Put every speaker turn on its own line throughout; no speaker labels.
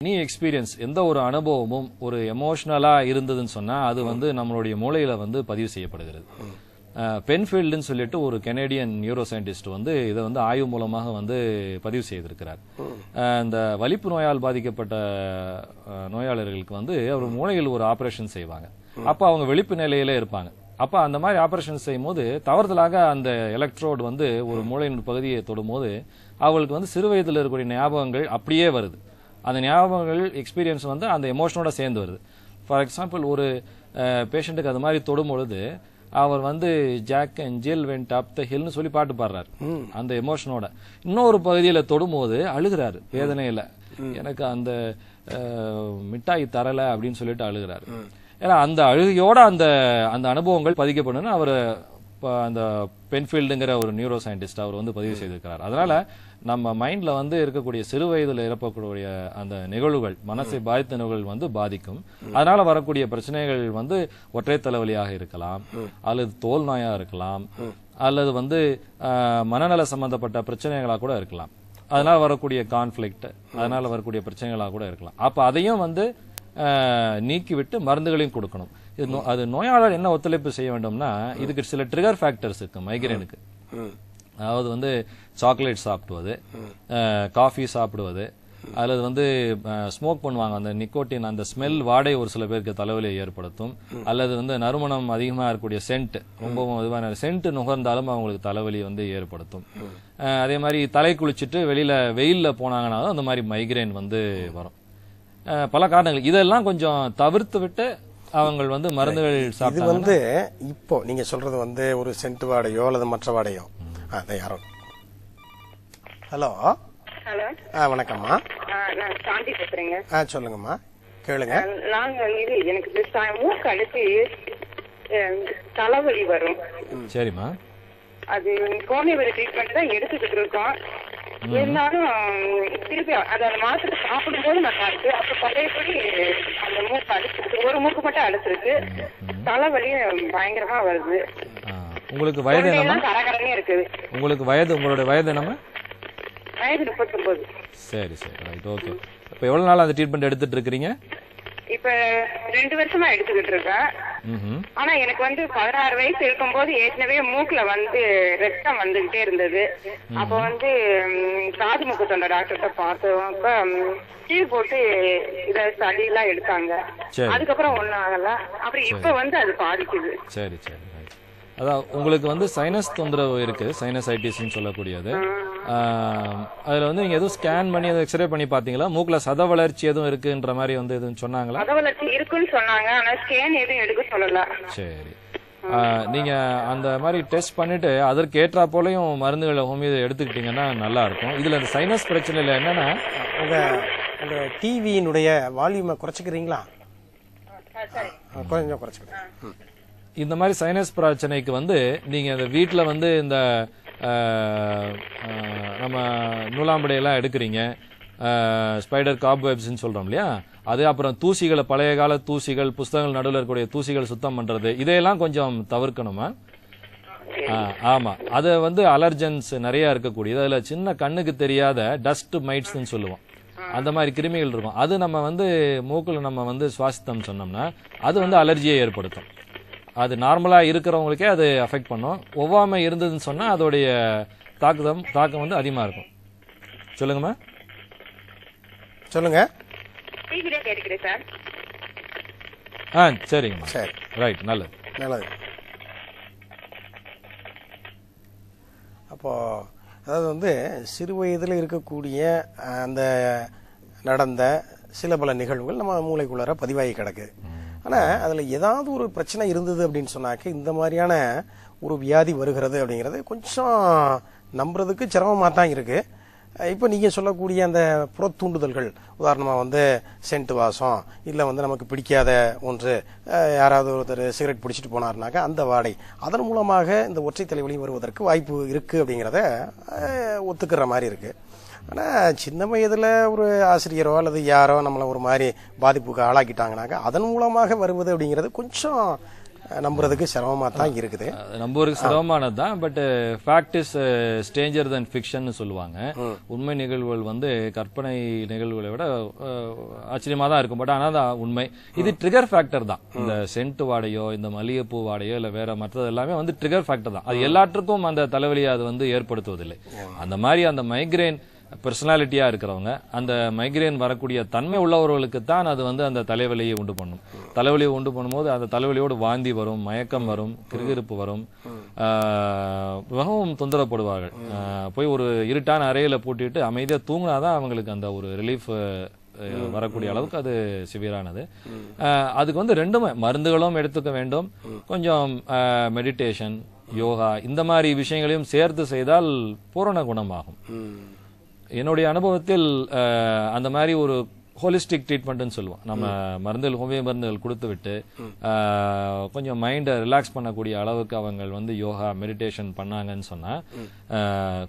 நீ எக்ஸ்பீரியன்ஸ் எந்த ஒரு அனுபவமும் ஒரு எமோஷனலா இருந்ததுன்னு சொன்னா அது வந்து நம்மளுடைய மூளையில வந்து பதிவு செய்யப்படுகிறது. பென்ஃபீல்டுன்னு சொல்லிட்டு ஒரு கெனடியன் நியூரோ சயின்டிஸ்ட் வந்து இதை வந்து ஆய்வு மூலமாக வந்து பதிவு செய்திருக்கிறார். இந்த வலிப்பு நோயால் பாதிக்கப்பட்ட நோயாளர்களுக்கு வந்து அவர் மூளையில் ஒரு ஆபரேஷன் செய்வாங்க. அப்ப அவங்க விழிப்பு நிலையில இருப்பாங்க. அப்ப அந்த மாதிரி ஆபரேஷன் செய்யும் போது தவறுதலாக அந்த எலக்ட்ரோடு வந்து ஒரு மூளையின் பகுதியை தொடும் போது அவங்களுக்கு வந்து சிறு வயதில் இருக்கக்கூடிய ஞாபகங்கள் அப்படியே வருது. அந்த ஞாபகங்கள் எக்ஸ்பீரியன்ஸ் வந்து அந்த எமோஷனோட சேர்ந்து வருது. ஃபார் எக்ஸாம்பிள் ஒரு பேஷண்ட்டுக்கு அது மாதிரி தொடும் பொழுது அவர் வந்து Jack and Jill went up the ஹில்னு சொல்லி பாட்டு பாடுறாரு அந்த எமோஷனோட. இன்னொரு பகுதியில தொடும் போது அழுகிறாரு வேதனையில, எனக்கு அந்த மிட்டாய் தரல அப்படின்னு சொல்லிட்டு அழுகிறாரு. ஏன்னா அந்த அழுகையோட அந்த அந்த அனுபவங்கள் பதிக்கப்படணும்னு அவர் அந்த பென்ஃபீல்டுங்கிற ஒரு நியூரோ சயின்டிஸ்ட் அவர் வந்து பதிவு செய்திருக்கிறார். அதனால நம்ம மைண்ட்ல வந்து இருக்கக்கூடிய சிறு வயதுல இறப்பக்கூடிய அந்த நிகழ்வுகள், மனசை பாதித்த நிகழ்வுகள் வந்து பாதிக்கும். அதனால வரக்கூடிய பிரச்சனைகள் வந்து ஒற்றை தலைவலியாக இருக்கலாம், அல்லது தோல் நோயா இருக்கலாம், அல்லது வந்து மனநல சம்பந்தப்பட்ட பிரச்சனைகளா கூட இருக்கலாம். அதனால வரக்கூடிய கான்ஃபிளிக்ட், அதனால வரக்கூடிய பிரச்சனைகளா கூட இருக்கலாம். அப்ப அதையும் வந்து நீக்கிவிட்டு மருந்துகளையும் கொடுக்கணும். அது நோயாளர் என்ன ஒத்துழைப்பு செய்ய வேண்டும்னா, இதுக்கு சில ட்ரிகர் ஃபேக்டர்ஸ் இருக்கு மைக்ரேனுக்கு. அதாவது வந்து சாக்லேட் சாப்பிடுவது, காஃபி சாப்பிடுவது, அல்லது வந்து ஸ்மோக் பண்ணுவாங்க, அந்த நிக்கோட்டின் அந்த ஸ்மெல் வாடை ஒரு சில பேருக்கு தலைவலியை ஏற்படுத்தும். அல்லது வந்து நறுமணம் அதிகமா இருக்கக்கூடிய சென்ட், ரொம்பவும் இதுவான சென்ட் நுகர்ந்தாலும் அவங்களுக்கு தலைவலி வந்து ஏற்படுத்தும். அதே மாதிரி தலை குளிச்சுட்டு வெளியில வெயில்ல போனாங்கன்னாலும் அந்த மாதிரி மைக்ரேன் வந்து வரும். பல காரணங்கள். இதெல்லாம் கொஞ்சம் தவிர்த்து விட்டு அவங்க வந்து மருந்துகள் சாப்பிட்டு.
இது வந்து இப்போ நீங்க சொல்றது வந்து ஒரு சென்ட் வாடையோ அல்லது மற்ற வாடையோ. யாரோ ஹலோ
ஹலோ
வணக்கம்மா.
நான் சாந்தி பேசுறேங்க.
சொல்லுங்கம்மா, கேளுங்க.
நாங்க இது எனக்கு மூக்கு அடிச்சு தலைவலி வரும்.
சரிம்மா.
அது கோமியவரி ட்ரீட்மெண்ட் தான் எடுத்துக்கிட்டு இருக்கோம். இருந்தாலும் திருப்பி அது அந்த மாத்திரை சாப்பிடும் போது நல்லா இருக்கு. அப்ப பழையபடி அந்த மூக்கு அடிச்சிருக்கு, ஒரு மூக்கு மட்டும் அடிச்சிருக்கு. தலைவலி பயங்கரமா வருது.
உங்களுக்கு வயது என்னமா?
கரகரனே இருக்குது.
உங்களுக்கு வயது, உங்களுடைய வயது என்னமா?
வயது 39.
சரி சரி, ரைட், ஓகே. இப்ப எவ்வளவு நாள் அந்த ட்ரீட்மெண்ட் எடுத்துட்டு இருக்கீங்க?
இப்ப 2 வருஷமா எடுத்துக்கிட்டு இருக்கேன். ஆனா எனக்கு வந்து 16 வயசு இருக்கும்போது ஏற்கனவே மூக்குல வந்து ரத்தம் வந்துகிட்டே இருந்தது. அப்ப வந்து காது மூக்கு தொண்டை டாக்டர்கிட்ட பார்த்தப்ப டீர் போட்டு இத சளி எல்லாம் எடுத்தாங்க. அதுக்கப்புறம் ஒண்ணும் ஆகல. அப்புறம் இப்ப வந்து அது பாதிக்குது.
சரி சரி, அதான் உங்களுக்கு வந்து சைனஸ் தொந்தரவு இருக்கு, சைனசைட்டிஸ்ன்னு சொல்லக்கூடியது. அதுல வந்து நீங்க எதுவும் ஸ்கேன் பண்ணி அதை எக்ஸ்ரே பண்ணி பாத்தீங்களா? மூக்குல சத வளர்ச்சி எதுவும் இருக்குன்ற மாதிரி வந்து எதுவும் சொன்னாங்களா?
சத வளர்ச்சி இருக்குன்னு சொன்னாங்க, ஆனா ஸ்கேன் எதுவும் எடுக்க சொல்லல.
சரி, நீங்க அந்த மாதிரி டெஸ்ட் பண்ணிட்டு அதற்கு ஏற்றா போலயும் மருந்துகளை ஹோமியோ எடுத்துக்கிட்டீங்கன்னா நல்லா இருக்கும். இதுல இந்த சைனஸ் பிரச்சனையில என்னன்னா,
உங்க டிவியினுடைய வால்யூமை குறைச்சிக்கிறீங்களா? கொஞ்சம் குறைச்சிக்கிறேன்.
இந்த மாதிரி சைனஸ் பிரச்சனைக்கு வந்து நீங்க இந்த வீட்டுல வந்து இந்த நம்ம நூலாம்படையெல்லாம் எடுக்கிறீங்க, ஸ்பைடர் காப்வெப்ஸ்ன்னு சொல்றோம் இல்லையா, அது அப்புறம் தூசிகளை, பழைய கால தூசிகள், புஸ்தகங்கள் நடுவில் இருக்கக்கூடிய தூசிகள் சுத்தம் பண்றது, இதையெல்லாம் கொஞ்சம் தவிர்க்கணுமா? ஆமா, அது வந்து அலர்ஜன்ஸ் நிறைய இருக்கக்கூடியது. அதுல சின்ன கண்ணுக்கு தெரியாத டஸ்ட் மைட்ஸ்ன்னு சொல்லுவோம், அந்த மாதிரி கிருமிகள் இருக்கும். அது நம்ம வந்து மூக்குல நம்ம வந்து சுவாசித்தம் சொன்னோம்னா அது வந்து அலர்ஜியை ஏற்படுத்தும். அது நார்மலா இருக்கிறவங்களுக்கே அது அஃபெக்ட் பண்ணும். ஒவ்வாமை இருந்ததுன்னு சொன்னா அதோடைய தாக்கம் வந்து அதிகமா இருக்கும். சொல்லுங்கம்மா.
சொல்லுங்க.
சரிங்கம்மா.
சரி,
ரைட், நல்லது
நல்லது. அப்போ அதாவது வந்து சிறு வயதில் இருக்கக்கூடிய அந்த நடந்த சில பல நிகழ்வுகள் நம்ம மூளைக்குள்ளார பதிவாகி கிடக்கு. ஆனால் அதில் ஏதாவது ஒரு பிரச்சனை இருந்தது அப்படின்னு சொன்னாக்க இந்த மாதிரியான ஒரு வியாதி வருகிறது அப்படிங்கிறது கொஞ்சம் நம்புறதுக்கு சிரமமாக தான் இருக்குது. இப்போ நீங்கள் சொல்லக்கூடிய அந்த புறத்தூண்டுதல்கள், உதாரணமாக வந்து சென்ட் வாசம், இல்லை வந்து நமக்கு பிடிக்காத ஒன்று, யாராவது ஒருத்தர் சிகரெட் பிடிச்சிட்டு போனார்னாக்கா அந்த வாடை, அதன் மூலமாக இந்த ஒற்றை தலைவலி வருவதற்கு வாய்ப்பு இருக்குது அப்படிங்கிறத ஒத்துக்கிற மாதிரி இருக்குது. ஆனால் சின்ன வயதில் ஒரு ஆசிரியரோ அல்லது யாரோ நம்மளை ஒரு மாதிரி பாதிப்புக்கு ஆளாக்கிட்டாங்கனாக்கா அதன் மூலமாக வருவது அப்படிங்கிறது கொஞ்சம் நம்புறதுக்கு சிரமமா தான் இருக்குது.
நம்புறதுக்கு சிரமமானது தான். But fact is Stranger then fiction சொல்லுவாங்க. உண்மை நிகழ்வுகள் வந்து கற்பனை நிகழ்வுகளை விட ஆச்சரியமா தான் இருக்கும். பட் ஆனால் தான் உண்மை. இது ட்ரிகர் ஃபேக்டர் தான். இந்த சென்ட் வாடையோ இந்த மல்லிகைப்பூ வாடையோ இல்ல வேற மற்றது எல்லாமே வந்து ட்ரிகர் ஃபேக்டர் தான். அது எல்லாற்றுக்கும் அந்த தலைவலியை அது வந்து ஏற்படுத்துவதில்லை. அந்த மாதிரி அந்த மைக்ரேன் பர்சனாலிட்டியா இருக்கிறவங்க, அந்த மைக்ரேன் வரக்கூடிய தன்மை உள்ளவர்களுக்கு தான் அது வந்து அந்த தலைவலியை உண்டு பண்ணும். தலைவலியை உண்டு பண்ணும்போது அந்த தலைவலியோடு வாந்தி வரும், மயக்கம் வரும், கிறுகிறுப்பு வரும், மிகவும் தொந்தரப்படுவார்கள். போய் ஒரு இருட்டான அறையில போட்டுட்டு அமைதியா தூங்கினாதான் அவங்களுக்கு அந்த ஒரு ரிலீஃப் வரக்கூடிய அளவுக்கு அது சிவியரானது. அதுக்கு வந்து ரெண்டுமே மருந்துகளும் எடுத்துக்க வேண்டும், கொஞ்சம் மெடிடேஷன், யோகா இந்த மாதிரி விஷயங்களையும் சேர்த்து செய்தால் பூரண குணமாகும். என்னுடைய அனுபவத்தில் அந்த மாதிரி ஒரு ஹோலிஸ்டிக் ட்ரீட்மெண்ட்னு சொல்லுவோம். நம்ம மருந்துகள், ஹோமியோ மருந்துகள் கொடுத்து விட்டு கொஞ்சம் மைண்டை ரிலாக்ஸ் பண்ணக்கூடிய அளவுக்கு அவங்க வந்து யோகா மெடிடேஷன் பண்ணாங்கன்னு சொன்னா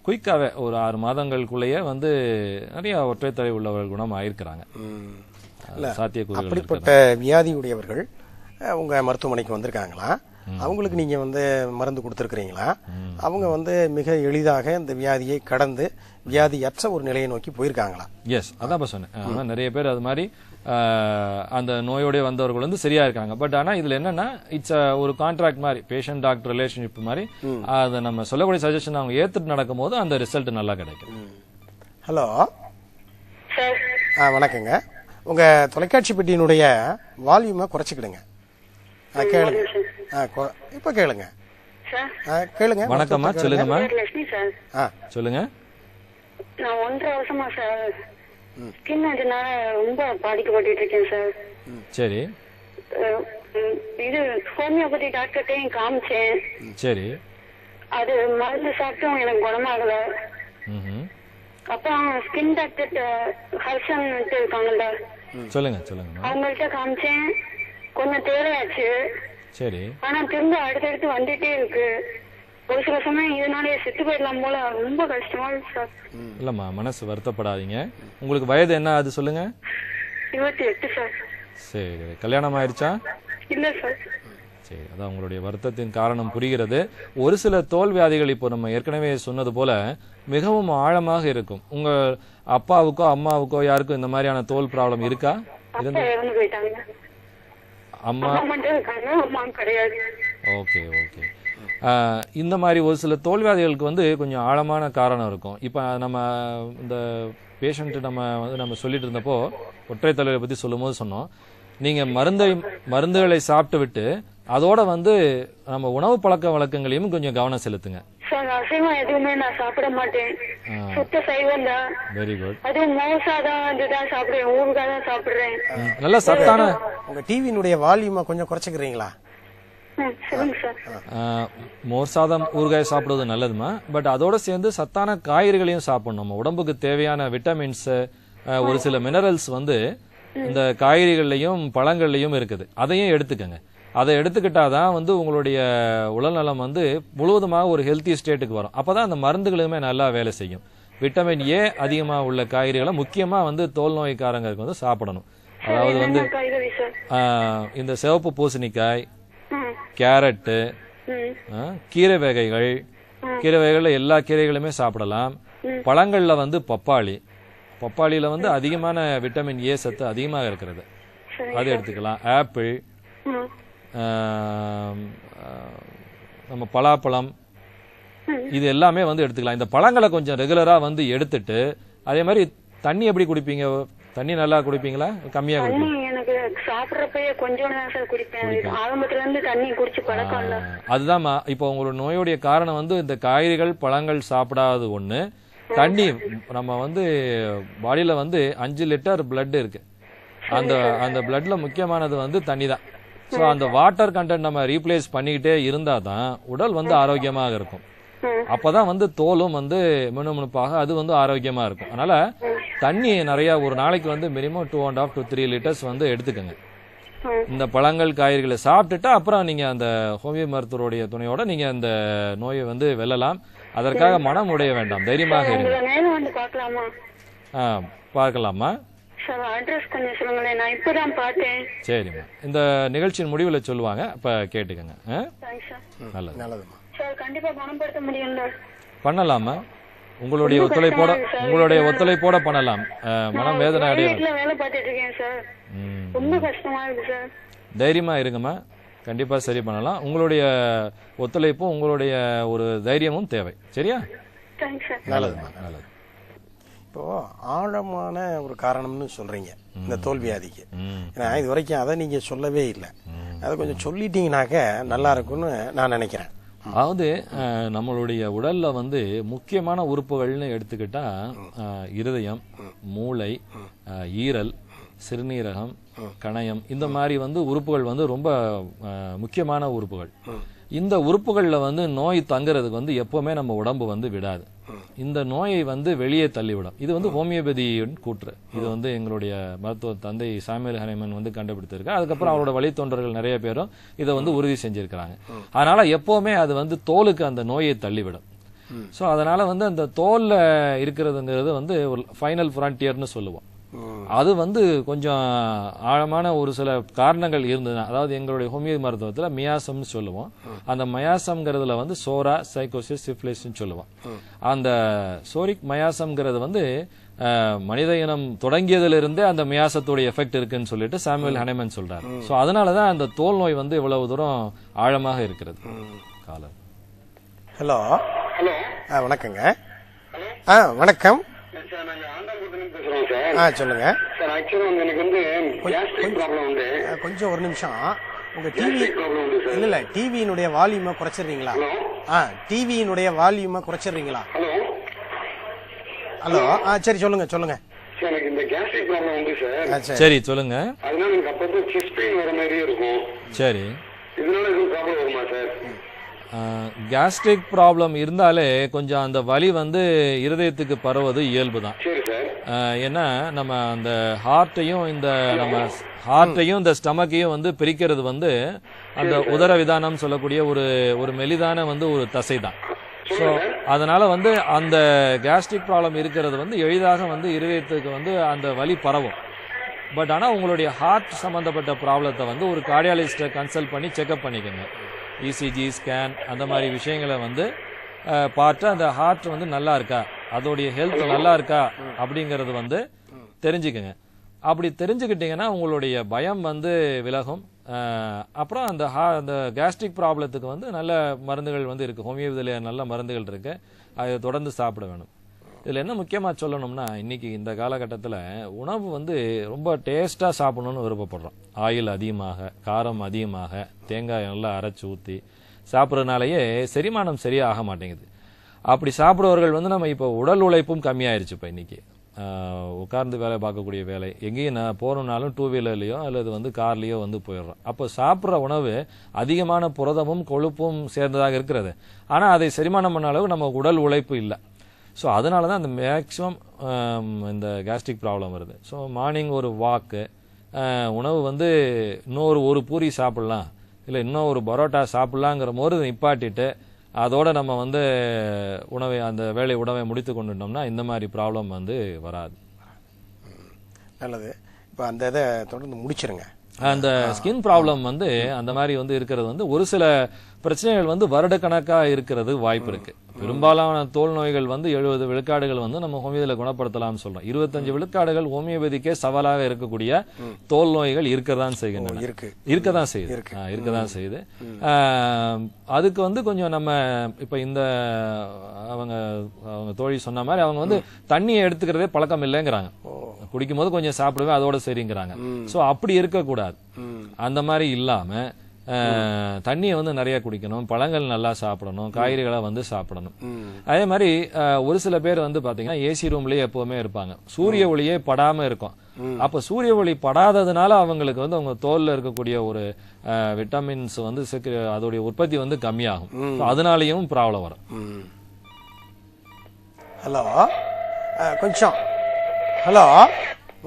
குயிக்காவே ஒரு 6 மாதங்களுக்குள்ளேயே வந்து நிறைய ஒற்றைத்தலை உள்ளவர்கள் குணம் ஆயிருக்கிறாங்க. சாத்தியக்கூறுகள்.
அப்படிப்பட்ட வியாதியுடையவர்கள் உங்க மருத்துவமனைக்கு வந்திருக்காங்களா? அவங்களுக்கு நீங்க வந்து மருந்து கொடுத்துருக்கிறீங்களா? அவங்க வந்து மிக எளிதாக இந்த வியாதியை கடந்து வியாதியற்ற ஒரு நிலையை நோக்கி போயிருக்காங்களா?
எஸ், அதான் சொன்னேன். நிறைய பேர் அது மாதிரி அந்த நோயோட வந்தவர்கள் வந்து சரியா இருக்காங்க. பட் ஆனா இதுல என்னன்னா இட்ஸ் ஒரு கான்ட்ராக்ட் மாதிரி, பேஷண்ட் டாக்டர் ரிலேஷன்ஷிப் மாதிரி. அதை நம்ம சொல்லக்கூடிய சஜஷன் அவங்க ஏத்துட்டு நடக்கும் போது அந்த ரிசல்ட் நல்லா கிடைக்கும்.
ஹலோ, வணக்கங்க. உங்க தொலைக்காட்சி பெட்டியினுடைய வால்யூமை குறைச்சிக்கிடுங்க. கேளுங்க. இப்ப கேளுங்க. கேளுங்க.
வணக்கம்மா, சொல்லுங்கம்மா. சொல்லுங்க.
நான் 1.5 வருஷமா சார் ஸ்கின் அதனால ரொம்ப பாதிக்கப்பட்டு இருக்கேன் சார்.
சரி.
இது ஹோமியோபதி டாக்டர்கிட்டையும் காமிச்சேன்.
சரி.
அது மருந்து சாப்பிட்டும் எனக்கு குணமாகல. அப்புறம் ஸ்கின் டாக்டர் ஹர்ஷன் இருக்காங்கல்ல,
சொல்லுங்க சொல்லுங்க.
அவங்கள்ட்ட காமிச்சேன், கொஞ்சம் தேவையாச்சு.
சரி.
ஆனா திரும்ப அடுத்தடுத்து வந்துட்டே இருக்கு. ஒரு சில சமயம் இதனாலே செத்து போயிடலாம் போல, ரொம்ப கஷ்டமா இருக்கு சார்.
இல்லம்மா, மனசு வருத்தப்படாதீங்க. உங்களுக்கு வயது என்ன அது சொல்லுங்க.
28 சார்.
சரி. கல்யாணம் ஆயிருச்சா?
இல்ல சார்.
சரி, அதான் உங்களுடைய வருத்தத்தின் காரணம் புரிகிறது. ஒரு சில தோல் வியாதிகள் இப்போ நம்ம ஏற்கனவே சொன்னது போல மிகவும் ஆழமாக இருக்கும். உங்க அப்பாவுக்கோ அம்மாவுக்கோ யாருக்கும் இந்த மாதிரியான தோல் ப்ராப்ளம் இருக்கா?
இறந்து போயிட்டாங்க.
அம்மா
மட்டும் இருக்காங்க, அம்மா கிடையாது.
Okay okay. இந்த மாதிரி ஒரு சில தோல்வியாதிகளுக்கு வந்து கொஞ்சம் ஆழமான காரணம் இருக்கும். இப்போ நம்ம இந்த பேஷண்ட்டு நம்ம சொல்லிட்டு இருந்தப்போ ஒற்றை தலைவரை பற்றி சொல்லும் போது சொன்னோம், நீங்கள் மருந்துகளை சாப்பிட்டு விட்டு அதோட வந்து நம்ம உணவு பழக்க வழக்கங்களையும் கொஞ்சம் கவனம் செலுத்துங்க.
அசைவம் எதுவுமே நான் சாப்பிட மாட்டேன், சுத்த சைவம் தான்.
Very good.
அதுவும் மோசாதான் இதுதான் சாப்பிடுறேன், ஊறுகாய் தான் சாப்பிடுறேன்.
நல்ல சத்தான.
உங்க டிவியினுடைய வால்யூமை கொஞ்சம் குறைச்சிக்கிறீங்களா?
மோர் சாதம் ஊறுகாய் சாப்பிடுவது நல்லதுமா. பட் அதோட சேர்ந்து சத்தான காய்கறிகளையும் சாப்பிடணும். நம்ம உடம்புக்கு தேவையான விட்டமின்ஸ், ஒரு சில மினரல்ஸ் வந்து இந்த காய்கறிகள்லையும் பழங்கள்லையும் இருக்குது. அதையும் எடுத்துக்கங்க. அதை எடுத்துக்கிட்டாதான் வந்து உங்களுடைய உடல்நலம் வந்து முழுவதுமாக ஒரு ஹெல்த்தி ஸ்டேட்டுக்கு வரும். அப்பதான் அந்த மருந்துகளுமே நல்லா வேலை செய்யும். விட்டமின் ஏ அதிகமாக உள்ள காய்கறிகளை முக்கியமா வந்து தோல் நோய்க்காரங்களுக்கு வந்து சாப்பிடணும். அதாவது வந்து இந்த சிவப்பு பூசணிக்காய், கேரட்டு, கீரை வகைகள்ல எல்லா கீரைகளுமே சாப்பிடலாம். பழங்கள்ல வந்து பப்பாளியில வந்து அதிகமான விட்டமின் ஏ சத்து அதிகமாக இருக்கிறது, அது எடுத்துக்கலாம். ஆப்பிள், நம்ம பலாப்பழம், இது எல்லாமே வந்து எடுத்துக்கலாம். இந்த பழங்களை கொஞ்சம் ரெகுலரா வந்து எடுத்துட்டு, அதே மாதிரி தண்ணி எப்படி குடிப்பீங்க? தண்ணி நல்லா குடிப்பீங்களா, கம்மியா குடிப்பீங்க?
எனக்கு சாப்பிடுறப்பயே கொஞ்சம் தான் சார் குடிப்பேன். ஆரம்பத்துல இருந்து தண்ணி குடிச்சு பழக்கம் இல்ல.
அதுதான்மா, இப்போ உங்களோட நோயுடைய காரணம் வந்து இந்த காய்கறிகள் பழங்கள் சாப்பிடாதது ஒண்ணு. தண்ணி, நம்ம வந்து பாடியில வந்து 5 லிட்டர் பிளட் இருக்கு. அந்த பிளட்ல முக்கியமானது வந்து தண்ணி தான். ஸோ அந்த வாட்டர் கண்டென்ட் நம்ம ரீப்ளேஸ் பண்ணிக்கிட்டே இருந்தா தான் உடல் வந்து ஆரோக்கியமாக இருக்கும். அப்பதான் வந்து தோலும் வந்து மினுமினுப்பாக அது வந்து ஆரோக்கியமா இருக்கும். அதனால தண்ணி நிறைய ஒரு நாளைக்கு வந்து மினிமம் 2.5 to 3 லிட்டர்ஸ் வந்து எடுத்துக்கங்க. இந்த பழங்கள் காய்கறிகளை சாப்பிட்டுட்டு அப்புறம் நீங்க அந்த ஹோமியோ மருத்துவருடைய துணையோட நீங்க அந்த நோயை வந்து வெல்லலாம். அதற்காக மனம் உடைய வேண்டாம், தைரியமாக இருங்க.
பார்க்கலாமா?
பார்க்கலாமா?
சார் அட்ரஸ் கொஞ்சம் சொல்லுங்களேன், நான் இப்பதான் பார்த்தேன்.
சரிம்மா, இந்த நிகழ்ச்சியின் முடிவில் சொல்லுவாங்க, அப்ப கேட்டுக்கங்க.
Thanks sir.
நல்லது.
நல்லதுமா.
சார் கண்டிப்பா குணப்படுத்த முடியும்ல?
பண்ணலாமா? உங்களுடைய ஒத்துழைப்போட பண்ணலாம். மனம் வேதனை அடைய
வேலை பார்த்துட்டு இருக்கேன் சார். ரொம்ப கஷ்டமா இருக்கு சார்.
தைரியமா இருங்கம்மா, கண்டிப்பா சரி பண்ணலாம். உங்களுடைய ஒத்துழைப்பும் உங்களுடைய ஒரு தைரியமும் தேவை. சரியா?
Thanks sir.
நல்லதுமா. நல்லது. இப்போ ஆழமான ஒரு காரணம்னு சொல்றீங்க இந்த தோல்வியாதிக்கு. ஏன்னா இது வரைக்கும் அதை நீங்க சொல்லவே இல்லை. அதை கொஞ்சம் சொல்லிட்டீங்கன்னாக்க நல்லா இருக்கும்னு நான் நினைக்கிறேன்.
அதாவது நம்மளுடைய உடல்ல வந்து முக்கியமான உறுப்புகள்னு எடுத்துக்கிட்டா இருதயம், மூளை, ஈரல், சிறுநீரகம், கணையம், இந்த மாதிரி வந்து உறுப்புகள் வந்து ரொம்ப முக்கியமான உறுப்புகள். இந்த உறுப்புகள்ல வந்து நோய் தங்குறதுக்கு வந்து எப்பவுமே நம்ம உடம்பு வந்து விடாது. இந்த நோயை வந்து வெளியே தள்ளிவிடும். இது வந்து ஹோமியோபதியின் கூற்று. இது வந்து எங்களுடைய மருத்துவ தந்தை சாமுவேல் ஹனைமன் வந்து கண்டுபிடித்திருக்காரு. அதுக்கப்புறம் அவரோட வழித்தொண்டர்கள் நிறைய பேரும் இதை வந்து உறுதி செஞ்சிருக்கிறாங்க. அதனால எப்பவுமே அது வந்து தோலுக்கு அந்த நோயை தள்ளிவிடும். சோ அதனால வந்து அந்த தோல்ல இருக்கிறதுங்கிறது வந்து ஒரு ஃபைனல் ஃப்ரான்டியர்னு சொல்லுவோம். அது வந்து கொஞ்சம் ஆழமான ஒரு சில காரணங்கள் இருந்ததுன்னா, அதாவது எங்களுடைய ஹோமியோ மருத்துவத்துல மியாசம்னு சொல்லுவோம். அந்த மயாசம்ங்கிறதுல வந்து சோரா, சைக்கோசிஸ், சிஃபிலிஸ்ன்னு சொல்லுவோம். அந்த சோரிக் மயாசம்ங்கிறது வந்து மனித இனம் தொடங்கியதிலிருந்தே அந்த மியாசத்துடைய எஃபெக்ட் இருக்குன்னு சொல்லிட்டு சாமுவேல் ஹனைமன் சொல்றாரு. சோ அதனாலதான் அந்த தோல் நோய் வந்து இவ்வளவு தூரம் ஆழமாக இருக்கிறது. காலம்.
ஹலோ.
ஹலோ.
வணக்கங்க. வணக்கம். சொல்லுங்க
சார். ஆக்சுவலா வந்து எனக்கு வந்து கேஸ்ட்ரிக் ப்ராப்ளம் உண்டு.
கொஞ்சம் ஒரு நிமிஷம். உங்க டிவி இல்ல டிவியினுடைய வால்யூமை குறைச்சிடுறீங்களா? டிவியினுடைய வால்யூமை குறைச்சிடுறீங்களா?
ஹலோ.
ஹலோ. சரி சொல்லுங்க சொல்லுங்க.
சார் எனக்கு இந்த கேஸ்ட்ரிக் ப்ராப்ளம் உண்டு சார்.
சரி சொல்லுங்க.
அதனால எனக்கு அப்பப்போ செஸ்ட் பெயின் வர மாதிரியே இருக்கும்.
சரி.
இதனால எதுவும் ப்ராப்ளம் வருமா சார்?
கேஸ்ட்ரிக் ப்ராப்ளம் இருந்தாலே கொஞ்சம் அந்த வலி வந்து இருதயத்துக்கு பரவது இயல்பு தான். ஏன்னா நம்ம அந்த ஹார்ட்டையும் இந்த ஸ்டமக்கையும் வந்து பிரிக்கிறது வந்து அந்த உதர விதானம் சொல்லக்கூடிய ஒரு மெலிதான வந்து ஒரு தசை தான். ஸோ அதனால வந்து அந்த கேஸ்ட்ரிக் ப்ராப்ளம் இருக்கிறது வந்து எளிதாக வந்து இருதயத்துக்கு வந்து அந்த வலி பரவும். பட் ஆனால் உங்களுடைய ஹார்ட் சம்பந்தப்பட்ட ப்ராப்ளத்தை வந்து ஒரு கார்டியாலஜிஸ்ட்டை கன்சல்ட் பண்ணி செக்அப் பண்ணிக்கோங்க. இசிஜி, ஸ்கேன், அந்த மாதிரி விஷயங்களை வந்து பார்த்து அந்த ஹார்ட் வந்து நல்லா இருக்கா, அதோடைய ஹெல்த் நல்லா இருக்கா அப்படிங்கறது வந்து தெரிஞ்சுக்கங்க. அப்படி தெரிஞ்சுக்கிட்டீங்கன்னா உங்களுடைய பயம் வந்து விலகும். அப்புறம் அந்த கேஸ்ட்ரிக் ப்ராப்ளத்துக்கு வந்து நல்ல மருந்துகள் வந்து இருக்கு. ஹோமியோபதியில நல்ல மருந்துகள் இருக்கு. அதை தொடர்ந்து சாப்பிட வேணும். இதுல என்ன முக்கியமா சொல்லணும்னா, இன்னைக்கு இந்த காலகட்டத்துல உணவு வந்து ரொம்ப டேஸ்டா சாப்பிடணும்னு விருப்பப்படுறோம். ஆயில் அதிகமாக, காரம் அதிகமாக, தேங்காய் நல்லா அரைச்சு ஊத்தி சாப்பிட்றதுனாலயே செரிமானம் சரியா ஆக மாட்டேங்குது. அப்படி சாப்பிடுறவர்கள் வந்து நம்ம இப்போ உடல் உழைப்பும் கம்மியாயிருச்சு. இப்போ இன்னைக்கு உட்கார்ந்து வேலை பார்க்கக்கூடிய வேலை, எங்கேயும் நான் போகணும்னாலும் டூ வீலர்லயோ அல்லது வந்து கார்லயோ வந்து போயிடுறோம். அப்போ சாப்பிட்ற உணவு அதிகமான புரதமும் கொழுப்பும் சேர்ந்ததாக இருக்கிறது. ஆனா அதை செரிமானம் பண்ண அளவு நம்ம உடல் உழைப்பு இல்லை. ஸோ அதனால தான் அந்த மேக்சிமம் இந்த கேஸ்ட்ரிக் ப்ராப்ளம் வருது. ஸோ மார்னிங் ஒரு வாக்கு, உணவு வந்து ஒரு பூரி சாப்பிடலாம், இல்லை இன்னும் ஒரு பரோட்டா சாப்பிடலாங்கிற போது நிப்பாட்டிட்டு அதோட நம்ம வந்து அந்த உணவை முடித்து கொண்டுட்டோம்னா இந்த மாதிரி ப்ராப்ளம் வந்து வராது.
நல்லது. இப்போ அந்த இதை தொடர்ந்து முடிச்சிருங்க.
அந்த ஸ்கின் ப்ராப்ளம் வந்து அந்த மாதிரி வந்து இருக்கிறது வந்து ஒரு சில பிரச்சனைகள் வந்து வருடக்கணக்கா இருக்கிறது வாய்ப்பு இருக்கு. பெரும்பாலான தோல் நோய்கள் வந்து 70 விழுக்காடுகள் வந்து நம்ம ஹோமியோபதியில குணப்படுத்தலாம்னு சொல்றோம். 25 விழுக்காடுகள் ஹோமியோபதிக்கே சவாலாக இருக்கக்கூடிய தோல் நோய்கள் இருக்கதான் செய்கின்றன. இருக்கதான் செய்யுது. அதுக்கு வந்து கொஞ்சம் நம்ம இப்ப இந்த அவங்க தோழி சொன்ன மாதிரி அவங்க வந்து தண்ணியை எடுத்துக்கிறதே பழக்கம் இல்லைங்கிறாங்க. குடிக்கும் போது கொஞ்சம் சாப்பிடுவேன் அதோட சரிங்கிறாங்க. சோ அப்படி இருக்கக்கூடாது. அந்த மாதிரி இல்லாம தண்ணியை வந்து நிறைய குடிக்கணும், பழங்கள் நல்லா சாப்பிடணும், காய்கறிகளை வந்து சாப்பிடணும். அதே மாதிரி ஒரு சில பேர் வந்து பாத்தீங்கன்னா ஏசி ரூம்லயே எப்பவுமே இருப்பாங்க, சூரிய ஒளியே படாம இருக்கும். அப்ப சூரிய ஒளி படாததுனால அவங்களுக்கு வந்து அவங்க தோல்ல இருக்கக்கூடிய ஒரு விட்டமின்ஸ் வந்து அதோடைய உற்பத்தி வந்து கம்மியாகும். அதனாலயும் ப்ராப்ளம் வரும்.
ஹலோ. கொஞ்சம் ஹலோ,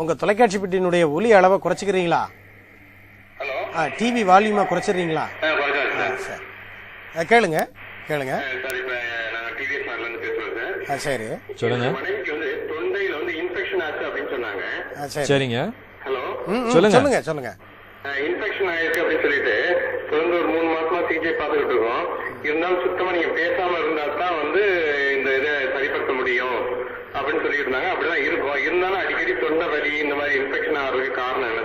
உங்க தொலைக்காட்சி பெட்டியினுடைய ஒலி அளவை குறைச்சிக்கிறீங்களா? டிவி வால்யூமா குறைச்சிடுறீங்களா? கேளுங்க. சரி
சொல்லுங்க. தொண்டையில வந்து இன்ஃபெக்ஷன் ஆச்சு அப்படின்னு சொன்னாங்க.
சரி.
சரிங்க.
ஹலோ,
சொல்லுங்க.
சொல்லுங்க சொல்லுங்க.
இன்ஃபெக்ஷன் ஆயிருக்கு அப்படின்னு சொல்லிட்டு தொடர்ந்து ஒரு 3 மாசமா சிகிச்சை பார்த்துக்கிட்டு இருக்கோம். இருந்தாலும் சுத்தமா நீங்க பேசாம இருந்தா தான் வந்து இந்த இதை சரிப்படுத்த முடியும் அப்படின்னு சொல்லிட்டு இருந்தாங்க. அப்படிதான் இருக்கும். இருந்தாலும் அடிக்கடி தொண்டை வலி இந்த மாதிரி இன்ஃபெக்ஷன் ஆகிறதுக்கு காரணம் என்ன?